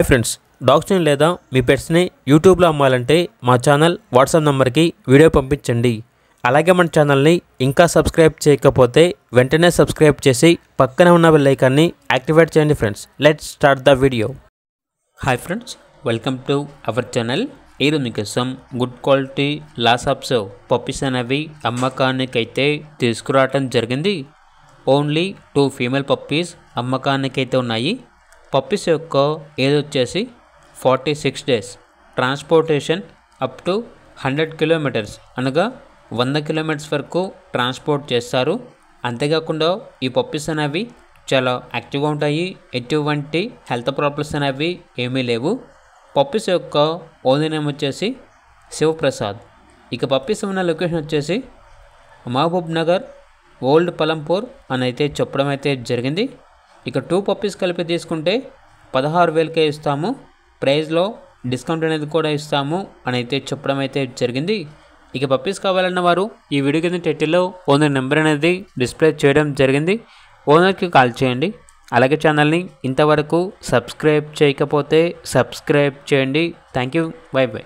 Friends, డాగ్స్ని లేదా మీ పెట్స్ని యూట్యూబ్లో అమ్మాలంటే మా ఛానల్ వాట్సాప్ నెంబర్కి వీడియో పంపించండి. అలాగే మన ఛానల్ని ఇంకా సబ్స్క్రైబ్ చేయకపోతే వెంటనే సబ్స్క్రైబ్ చేసి పక్కనే ఉన్న బెల్ ఐకాన్ని యాక్టివేట్ చేయండి. Friends, let's start the video. Hi friends, welcome to our channel. ఈరోజు మీకోసం good quality lots of puppies అనేవి అమ్మకానికైతే తీసుకురావటం జరిగింది. ఓన్లీ 2 ఫీమేల్ పప్పీస్ అమ్మకానికైతే ఉన్నాయి. పప్పీస్ యొక్క ఏజ్ వచ్చేసి 46 days. Transportation up to 100 kilometres అనగా 100 కిలోమీటర్స్ వరకు ట్రాన్స్పోర్ట్ చేస్తారు. అంతేకాకుండా ఈ పప్పీస్ అనేవి చాలా యాక్టివ్గా ఉంటాయి. ఎటువంటి హెల్త్ ప్రాబ్లమ్స్ అనేవి ఏమీ లేవు. పప్పీస్ యొక్క ఓనర్ నేమ్ వచ్చేసి శివప్రసాద్. ఇక పప్పీస్ ఉన్న లొకేషన్ వచ్చేసి మహబూబ్ నగర్, ఓల్డ్ పలంపూర్ అని అయితే చెప్పడం అయితే జరిగింది. ఇక 2 పప్పీస్ కలిపి తీసుకుంటే 16,000కే ఇస్తాము. ప్రైస్లో డిస్కౌంట్ అనేది కూడా ఇస్తాము అని అయితే చెప్పడం అయితే జరిగింది. ఇక పప్పీస్ కావాలన్న వారు ఈ వీడియో కింద టైటిల్లో ఓనర్ నెంబర్ అనేది డిస్ప్లే చేయడం జరిగింది. ఓనర్కి కాల్ చేయండి. అలాగే ఛానల్ని ఇంతవరకు సబ్స్క్రైబ్ చేయకపోతే సబ్స్క్రైబ్ చేయండి. Thank you. By by.